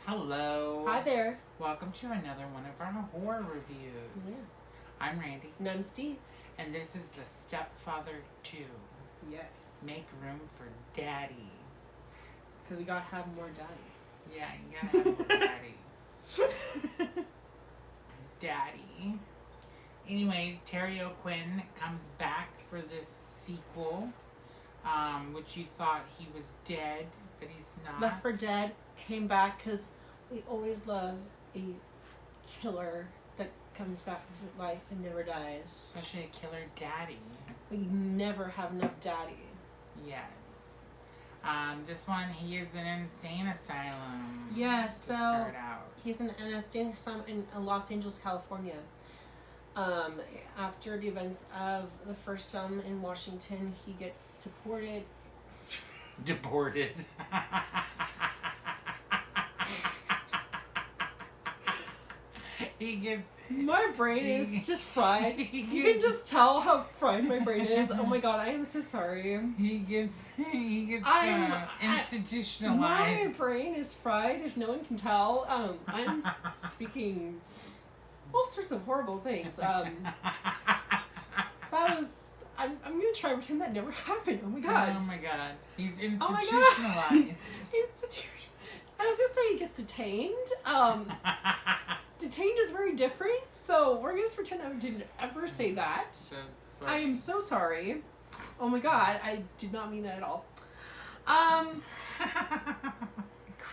Hello. Hi there. Welcome to another one of our horror reviews. Yeah. I'm Randy. And I'm Steve. And this is the Stepfather 2. Yes. Make room for Daddy. Because we gotta have more daddy. Yeah, you gotta have more Daddy. Daddy. Anyways, Terry O'Quinn comes back for this sequel, which you thought he was dead, but he's not. Left for Dead came back because we always love a killer that comes back to life and never dies. Especially a killer daddy. We never have enough daddy. Yes. This one, he is in an insane asylum. Yes, to so start out. he's in an insane asylum in Los Angeles, California. After the events of the first film in Washington, he gets deported. Deported. He gets. My brain is just fried. You can just tell how fried my brain is. Oh my god, I am so sorry. He gets institutionalized. My brain is fried, if no one can tell. I'm speaking all sorts of horrible things. I'm gonna try to pretend that never happened. Oh my god. Oh my god. He's Oh institutionalized. my god. I was gonna say he gets detained. Detained is very different, so we're gonna just pretend I didn't ever say that. That's I am so sorry. Oh my god, I did not mean that at all.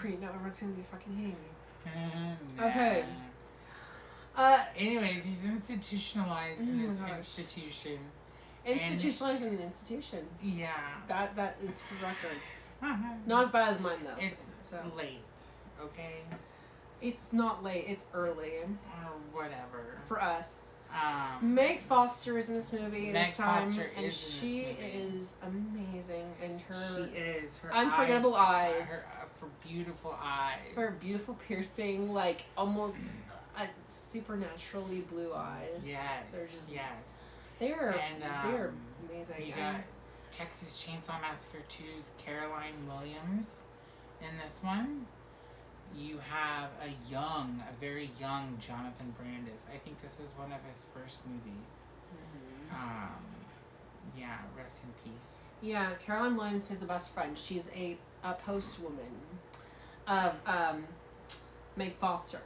Great, now everyone's gonna be fucking hating me. Nah. Okay. Anyways, he's institutionalized in Oh this my gosh. institution. Institutionalized in an institution. Yeah. That is for records. Not as bad as mine though. It's So late, okay? it's not late, it's early. Or whatever. For us. Meg Foster is in this movie Meg this time, Foster and is in she this movie. is amazing. And her She is. Her unforgettable eyes. Her beautiful eyes. her beautiful piercing, like almost supernaturally blue eyes. Yes. They're just yes. they're And, amazing. You got Texas Chainsaw Massacre 2's Caroline Williams in this one. You have a very young Jonathan Brandis. I think this is one of his first movies. Yeah, rest in peace. Yeah, Caroline Williams is the best friend. She's a post woman of Meg Foster.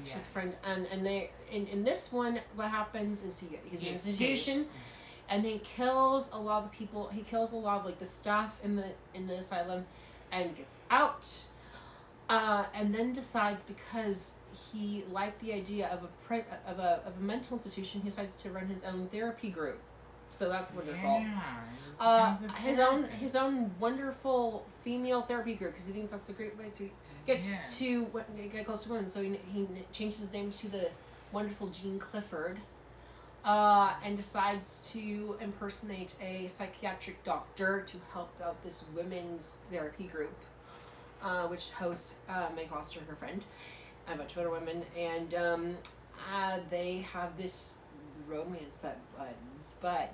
Yes. She's a friend, and they in this one, what happens is he's in an institution, escapes. and he kills a lot of the people. He kills a lot of like the staff in the asylum, and gets out. And then decides, because he liked the idea of a mental institution, he decides to run his own therapy group. So that's wonderful. Yeah, His own wonderful female therapy group, because he thinks that's a great way to get get close to women. So he changes his name to the wonderful Jean Clifford, and decides to impersonate a psychiatric doctor to help out this women's therapy group. Which hosts Meg Foster and her friend, and a bunch of other women, and they have this romance that buds, but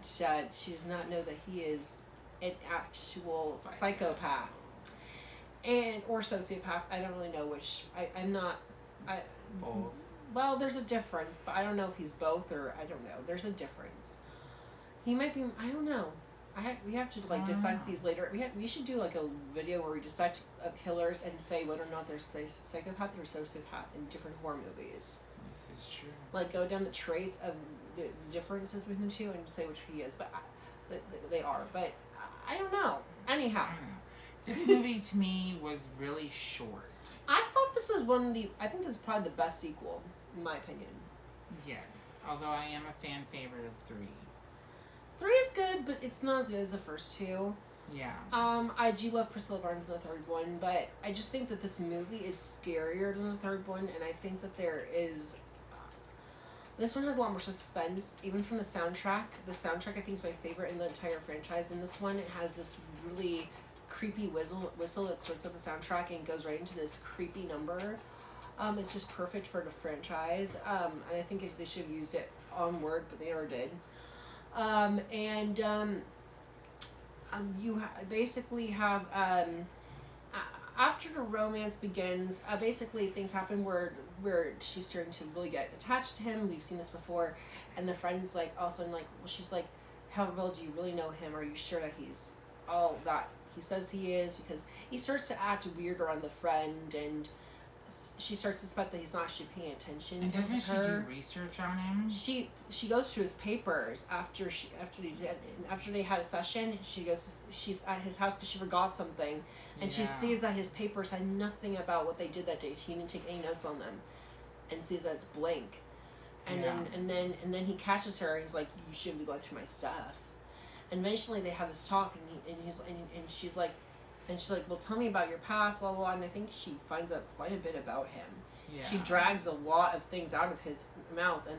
she does not know that he is an actual psychopath or sociopath. I don't really know which. I'm not. Both. Well, there's a difference, but I don't know if he's both, or I don't know. There's a difference. He might be. I don't know. We have to dissect these later. We should do like a video where we dissect killers and say whether or not they're psychopath or sociopath in different horror movies. This is true. Like go down the traits of the differences between the two and say which he is. But they are. But I don't know. Anyhow, this movie to me was really short. I thought this was I think this is probably the best sequel in my opinion. Yes, although I am a fan favorite of 3. 3 is good, but it's not as good as the first 2. Yeah. I do love Priscilla Barnes in the third one, but I just think that this movie is scarier than the third one, and I think that there is... this one has a lot more suspense, even from the soundtrack. The soundtrack, I think, is my favorite in the entire franchise. In this one, it has this really creepy whistle that starts up the soundtrack and goes right into this creepy number. It's just perfect for the franchise, and I think they should have used it onward, but they never did. You basically have after the romance begins, basically things happen where she's starting to really get attached to him. We've seen this before, and the friend's like all of a sudden like, well, she's like, how well do you really know him? Are you sure that he's all that he says he is? Because he starts to act weird around the friend, and she starts to suspect that he's not actually paying attention. And to doesn't she her. do research on him? She goes through his papers after they had a session. She's at his house because she forgot something, and she sees that his papers had nothing about what they did that day. He didn't take any notes on them, and sees that it's blank. And then he catches her. And he's like, "You shouldn't be going through my stuff." And eventually they have this talk, and she's like, well, tell me about your past, blah, blah, blah. And I think she finds out quite a bit about him. Yeah. She drags a lot of things out of his mouth and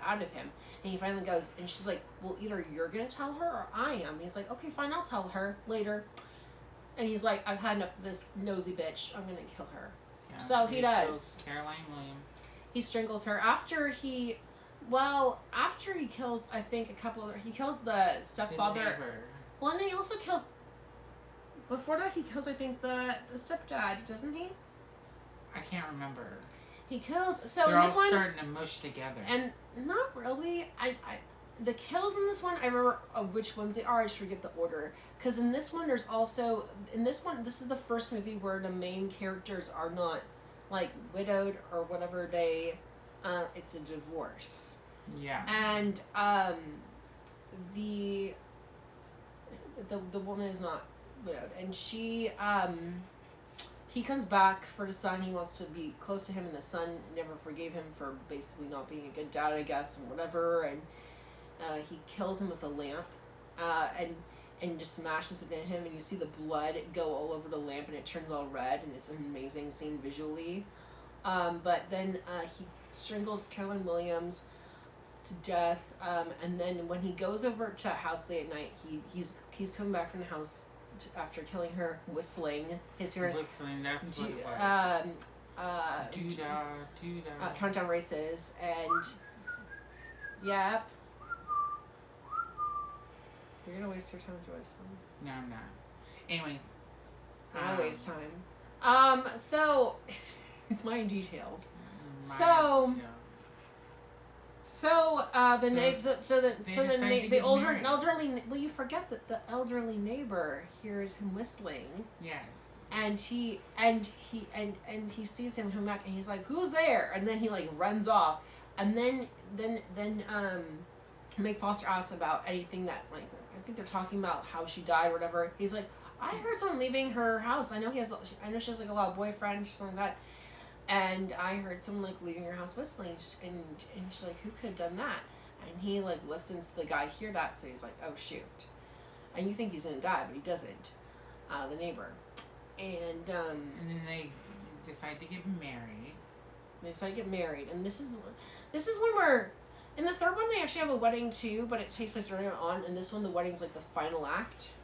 out of him. And he finally goes, and she's like, well, either you're going to tell her or I am. And he's like, okay, fine, I'll tell her later. And he's like, I've had enough of this nosy bitch. I'm going to kill her. Yeah, so he does. Caroline Williams. He strangles her. After he kills, I think, he kills the stepfather. Well, and then he also kills... Before that, he kills, I think, the stepdad, doesn't he? I can't remember. He kills... So they're in this all one... starting to mush together. And not really. The kills in this one, I remember which ones they are. I just forget the order. Because in this one, there's also... In this one, this is the first movie where the main characters are not, like, widowed or whatever they... it's a divorce. Yeah. And, the woman is not... widowed, and he comes back for the son. He wants to be close to him, and the son never forgave him for basically not being a good dad, I guess, and whatever. And he kills him with a lamp, and just smashes it in him, and you see the blood go all over the lamp, and it turns all red, and it's an amazing scene visually. But then he strangles Caroline Williams to death, and then when he goes over to a house late at night, he's coming back from the house after killing her, whistling. That's what it was. Countdown Races, and yep. You're gonna waste your time with whistling. No, I'm not. Anyways, I waste time. So minor details. The elderly. Well, you forget that the elderly neighbor hears him whistling. Yes. And he sees him come back, and he's like, "Who's there?" And then he like runs off, and then Meg Foster asks about anything that, like, I think they're talking about how she died or whatever. He's like, "I heard someone leaving her house. I know she has like a lot of boyfriends or something like that." And I heard someone like leaving her house whistling, and she's like, who could have done that? And he like listens to the guy hear that, so he's like, oh shoot. And you think he's gonna die, but he doesn't. The neighbor, and then they decide to get married. And this is one where in the third one they actually have a wedding too, but it takes place earlier on. And this one, the wedding's like the final act.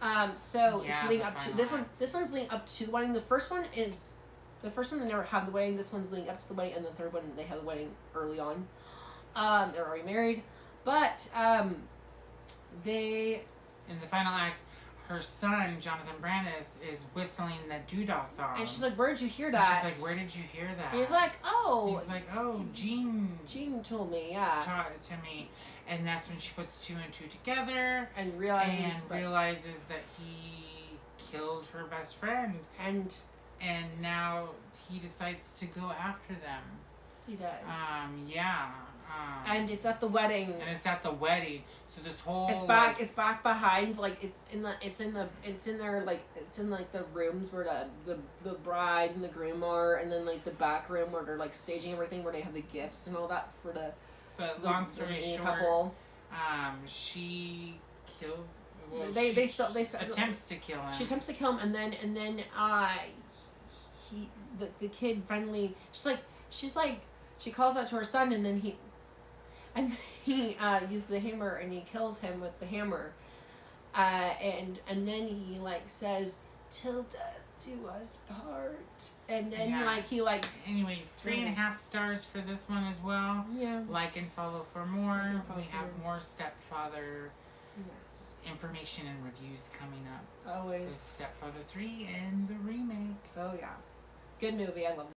It's leading up to this one. This one's leading up to the wedding. The first one they never have the wedding. This one's leading up to the wedding, and the third one they have the wedding early on. They're already married, but they... In the final act, her son Jonathan Brandis is whistling the Doodah song, and she's like, "Where did you hear that?" And she's like, "Where did you hear that?" And he's like, "Oh." He's like, "Oh, Jean told me, yeah." Taught it to me, and that's when she puts two and two together and realizes that he killed her best friend, and now he decides to go after them. He does. And it's at the wedding. So this whole it's back behind, like it's in the rooms where the bride and the groom are, and then like the back room where they're like staging everything, where they have the gifts and all that for the. But long story short, couple. She kills. Well, they still attempts to kill him. She attempts to kill him, and then the kid finally she calls out to her son, and then he uses the hammer, and he kills him with the hammer, and then he like says, "Till death do us part," and then Anyways, 3.5 stars for this one as well. Yeah. Like and follow for more. We have more Stepfather Yes. Information and reviews coming up. Always. With Stepfather 3 and the remake. Oh, yeah. Good movie. I love